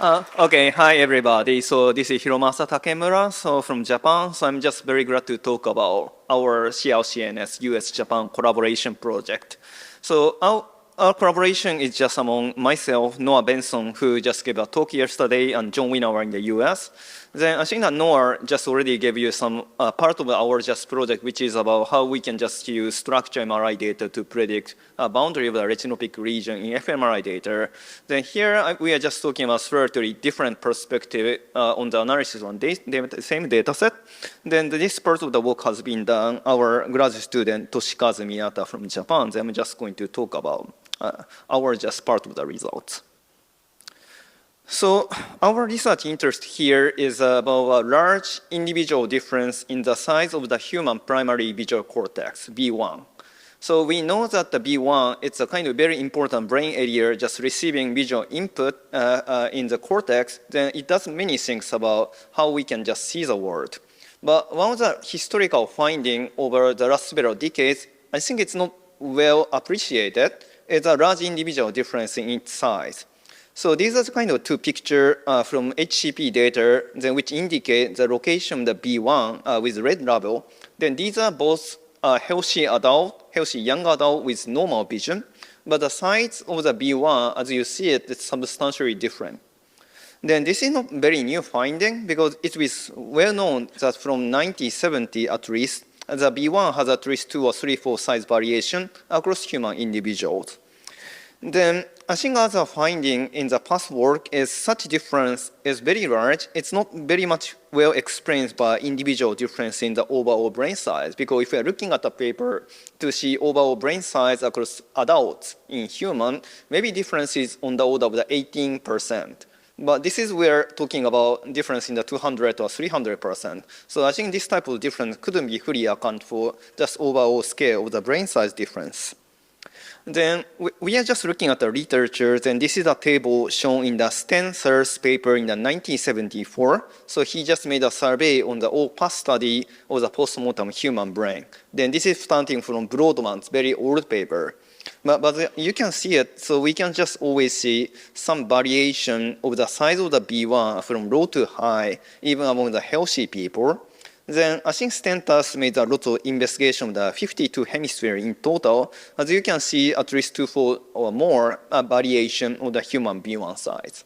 Okay, hi everybody. So this is Hiromasa Takemura, from Japan. So I'm just very glad to talk about our CRCNS US-Japan collaboration project. So our collaboration is just among myself, Noah Benson, who just gave a talk yesterday, and John Winower in the US. Then I think that Noah just already gave you some part of our just project, which is about how we can just use structure MRI data to predict a boundary of the retinopic region in fMRI data. Then here we are just talking about slightly different perspective on the analysis on the same data set. Then this part of the work has been done our graduate student Toshikazu Miyata from Japan. Then I'm just going to talk about our just part of the results. So our research interest here is about a large individual difference in the size of the human primary visual cortex, B1. So we know that the B1, it's a kind of very important brain area just receiving visual input in the cortex. Then it does many things about how we can just see the world. But one of the historical findings over the last several decades, I think it's not well appreciated, is a large individual difference in its size. So these are the kind of two pictures from HCP data then which indicate the location of the B1 with red label. Then these are both healthy young adult with normal vision, but the size of the B1, as you see it, is substantially different. Then this is not very new finding because it is well known that from 1970 at least, the B1 has at least 2 or 3-4 size variation across human individuals. Then I think other finding in the past work is such difference is very large. It's not very much well explained by individual difference in the overall brain size, because if we are looking at a paper to see overall brain size across adults in human, maybe differences on the order of the 18%. But this is where talking about difference in the 200 or 300%. So I think this type of difference couldn't be fully account for just overall scale of the brain size difference. Then we are just looking at the literature, and this is a table shown in the Stenser's paper in the 1974. So he just made a survey on the all past study of the postmortem human brain. Then this is starting from Broadman's very old paper. But you can see it, so we can just always see some variation of the size of the B1 from low to high, even among the healthy people. Then I think Stentas made a lot of investigation of the 52 hemispheres in total. As you can see, at least 2-4 or more variation of the human B1 size.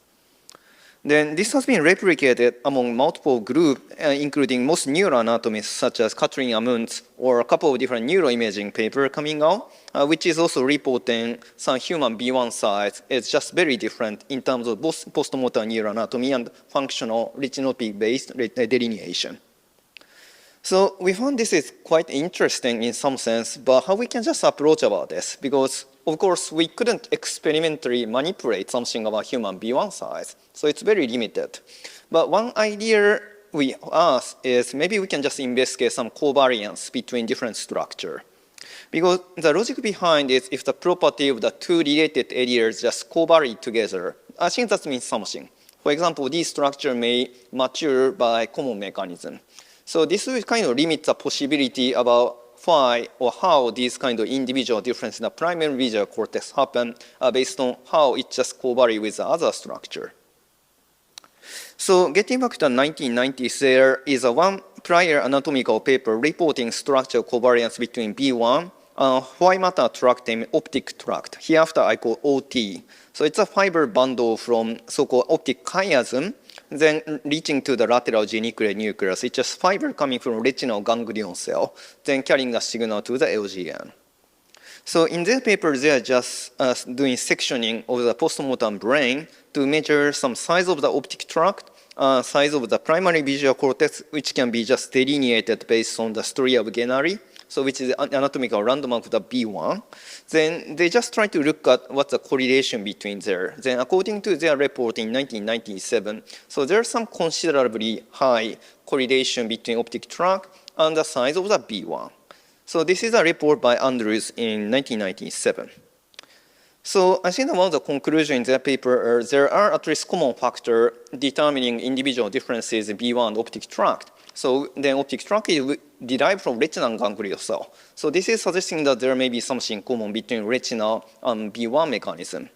Then this has been replicated among multiple groups, including most neuroanatomists such as Catherine Amunds or a couple of different neuroimaging papers coming out, which is also reporting some human B1 size is just very different in terms of both postmotor neuroanatomy and functional retinopy-based delineation. So we found this is quite interesting in some sense, but how we can just approach about this? Because of course we couldn't experimentally manipulate something about human B1 size, so it's very limited. But one idea we asked is maybe we can just investigate some covariance between different structure. Because the logic behind it, if the property of the two related areas just covariate together, I think that means something. For example, these structures may mature by common mechanism. So this will kind of limit the possibility about why or how these kind of individual differences in the primary visual cortex happen based on how it just covariates with the other structure. So getting back to the 1990s, there is one prior anatomical paper reporting structural covariance between B1 and white matter tract and optic tract. Hereafter I call OT. So it's a fiber bundle from so-called optic chiasm, then reaching to the lateral geniculate nucleus. It's just fiber coming from retinal ganglion cell, then carrying the signal to the LGN. So in their paper, they are just doing sectioning of the postmortem brain to measure some size of the optic tract, size of the primary visual cortex, which can be just delineated based on the story of Gennari, so which is an anatomical landmark of the B1. Then they just try to look at what's the correlation between there. Then according to their report in 1997, so there's some considerably high correlation between optic tract and the size of the B1. So this is a report by Andrews in 1997. So I think one of the conclusions in their paper is there are at least common factors determining individual differences in B1 and optic tract. So then optic tract is derived from retinal ganglion cell. So this is suggesting that there may be something common between retinal and B1 mechanism.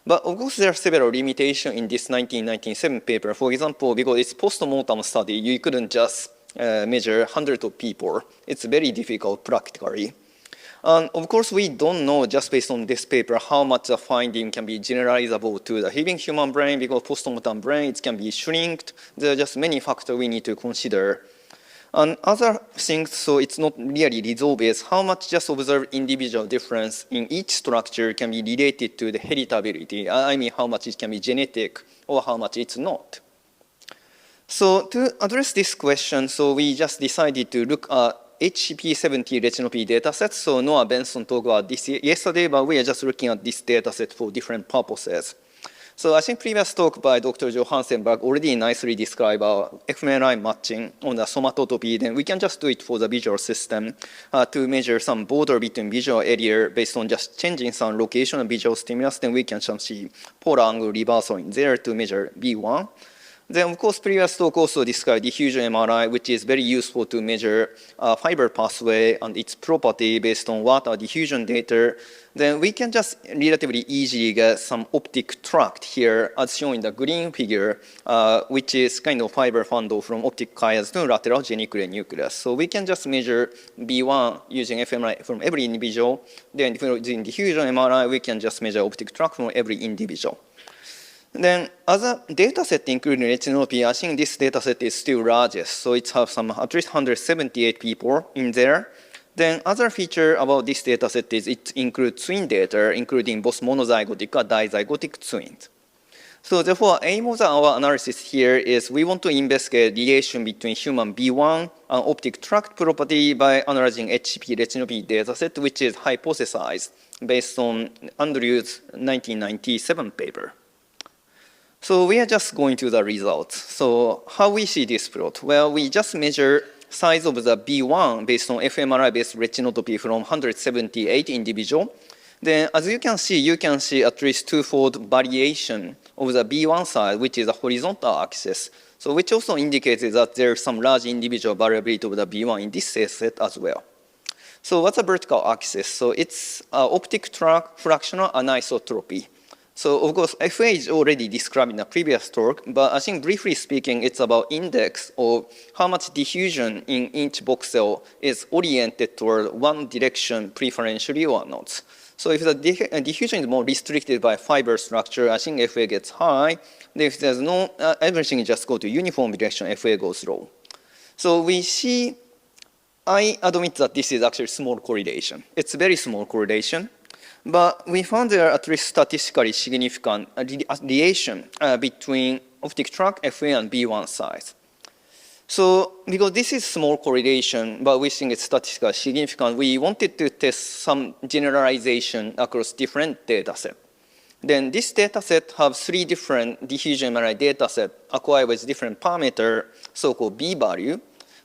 But of course, there are several limitations in this 1997 paper. For example, because it's post-mortem study, you couldn't just measure hundreds of people. It's very difficult practically. And of course, we don't know just based on this paper how much the finding can be generalizable to the living human brain, because post-mortem brain, it can be shrinked. There are just many factors we need to consider. And other things, so it's not really resolved, is how much just observed individual difference in each structure can be related to the heritability. I mean, how much it can be genetic or how much it's not. So to address this question, so we just decided to look at HCP70 Retinotopy dataset. So Noah Benson talked about this yesterday, but we are just looking at this dataset for different purposes. So I think previous talk by Dr. Johansenberg already nicely described our fMRI matching on the somatotopy. Then we can just do it for the visual system to measure some border between visual area based on just changing some location of visual stimulus. Then we can just see polar angle reversal in there to measure B1. Then, of course, previous talk also described diffusion MRI, which is very useful to measure fiber pathway and its property based on what are diffusion data. Then we can just relatively easily get some optic tract here, as shown in the green figure, which is kind of fiber bundle from optic chiasm to lateral geniculate nucleus. So we can just measure B1 using fMRI from every individual. Then using diffusion MRI, we can just measure optic tract from every individual. Then other data set including retinopathy, I think this data set is still largest. So it has some at least 178 people in there. Then other feature about this data set is it includes twin data, including both monozygotic and dizygotic twins. So therefore, aim of our analysis here is we want to investigate relation between human B1 and optic tract property by analyzing HCP retinopathy dataset, which is hypothesized based on Andrew's 1997 paper. So we are just going to the results. So how we see this plot? Well, we just measure size of the B1 based on fMRI-based retinotopy from 178 individual. Then as you can see at least twofold variation of the B1 size, which is a horizontal axis. So which also indicates that there's some large individual variability of the B1 in this data set as well. So what's a vertical axis? So it's optic tract fractional anisotropy. So of course, FA is already described in the previous talk, but I think briefly speaking, it's about index of how much diffusion in each voxel is oriented toward one direction preferentially or not. So if the diffusion is more restricted by fiber structure, I think FA gets high. If there's no, everything just go to uniform direction, FA goes low. So we see, I admit that this is actually small correlation. It's very small correlation. But we found there are at least statistically significant relation between optic tract, FA, and B1 size. So because this is small correlation, but we think it's statistically significant, we wanted to test some generalization across different data sets. Then this data set has 3 different diffusion MRI data sets acquired with different parameter, so-called B value.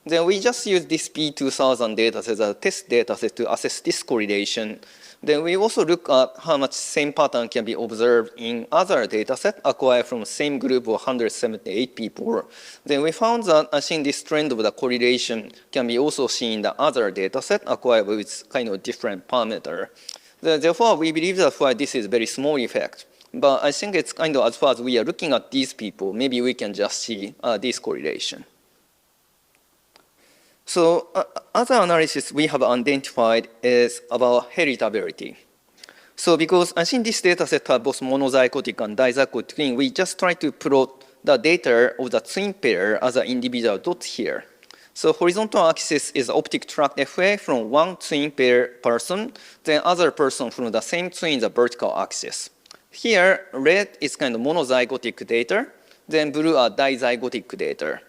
Then we just use this B2000 data set as a test data set to assess this correlation. Then we also look at how much same pattern can be observed in other data set acquired from the same group of 178 people. Then we found that I think this trend of the correlation can be also seen in the other data set acquired with kind of different parameter. Therefore, we believe that this is very small effect. But I think it's kind of as far as we are looking at these people, maybe we can just see this correlation. So other analysis we have identified is about heritability. So because I think this data set has both monozygotic and dizygotic twin, we just try to plot the data of the twin pair as an individual dot here. So horizontal axis is optic tract FA from one twin pair person, then other person from the same twin in the vertical axis. Here, red is kind of monozygotic data, then blue are dizygotic data.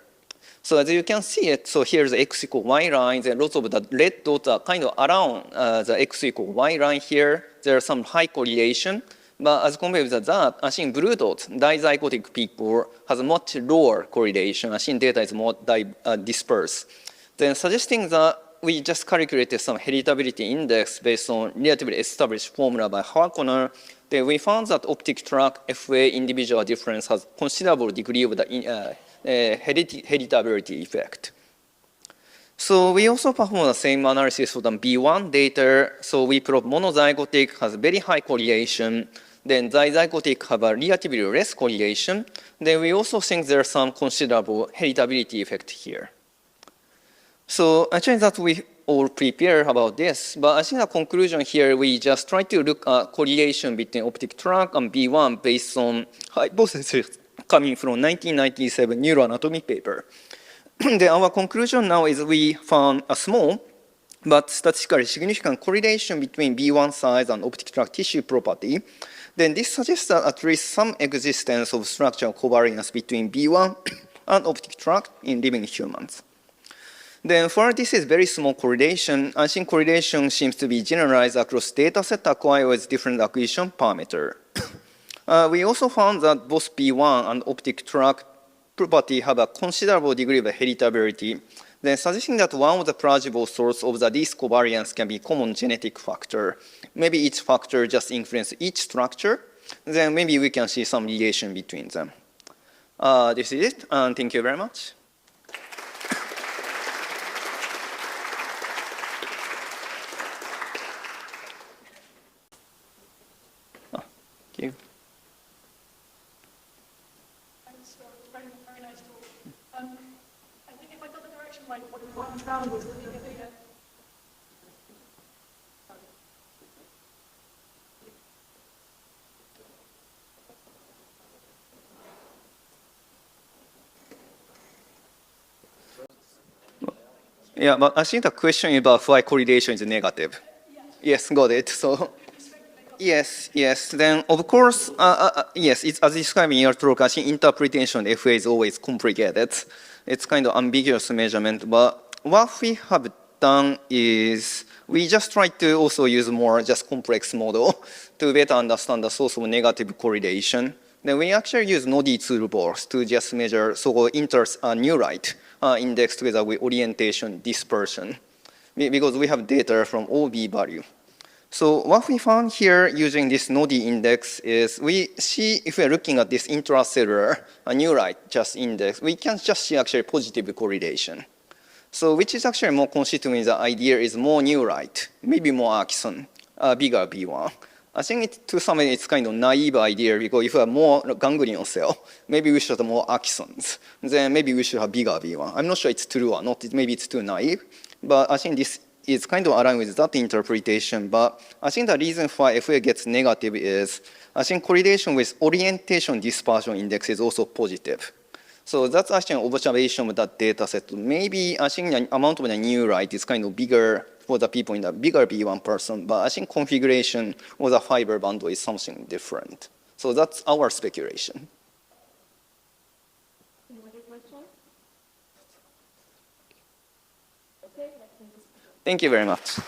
So as you can see it, so here's the x equal y line, and lots of the red dots are kind of around the x equal y line here. There's some high correlation, but as compared with that, I think blue dots, dizygotic people, has a much lower correlation. I think data is more dispersed. Then suggesting that we just calculated some heritability index based on relatively established formula by Harkonnen. Then we found that optic tract FA individual difference has considerable degree of the heritability effect. So we also perform the same analysis for the B1 data. So we plot monozygotic has very high correlation. Then dizygotic have a relatively less correlation. Then we also think there's some considerable heritability effect here. So actually that we all prepare about this, but I think the conclusion here, we just try to look at correlation between optic tract and B1 based on hypothesis coming from 1997 neuroanatomy paper. Then our conclusion now is we found a small but statistically significant correlation between B1 size and optic tract tissue property. Then this suggests that at least some existence of structural covariance between B1 and optic tract in living humans. Then for this is very small correlation. I think correlation seems to be generalized across data set acquired with different acquisition parameter. We also found that both B1 and optic tract property have a considerable degree of heritability, then suggesting that one of the plausible sources of the least covariance can be common genetic factor. Maybe each factor just influences each structure, then maybe we can see some relation between them. This is it, and thank you very much. Thank you. Thanks, very nice talk. I think if I got the direction right, what I found was that yeah, but I think the question about why correlation is negative. Yes, got it. So. Yes. Then, of course, yes, it's as described in your talk, I think interpretation of FA is always complicated. It's kind of ambiguous measurement, but what we have done is we just try to also use more just complex model to better understand the source of negative correlation. Then we actually use NODI toolbox to just measure so-called neurite index together with orientation dispersion, because we have data from all B value. So what we found here using this NODI index is we see if we're looking at this intracellular neurite just index, we can just see actually positive correlation. So which is actually more consistent with the idea is more neurite, maybe more axon, bigger B1. I think to some extent it's kind of naive idea because if we have more ganglion cell, maybe we should have more axons. Then maybe we should have bigger B1. I'm not sure it's true or not. Maybe it's too naive, but I think this is kind of aligned with that interpretation, but I think the reason why FA gets negative is I think correlation with orientation dispersion index is also positive. So that's actually an observation of that data set. Maybe I think the amount of the neurite is kind of bigger for the people in the bigger B1 person, but I think configuration of the fiber bundle is something different. So that's our speculation. Thank you very much.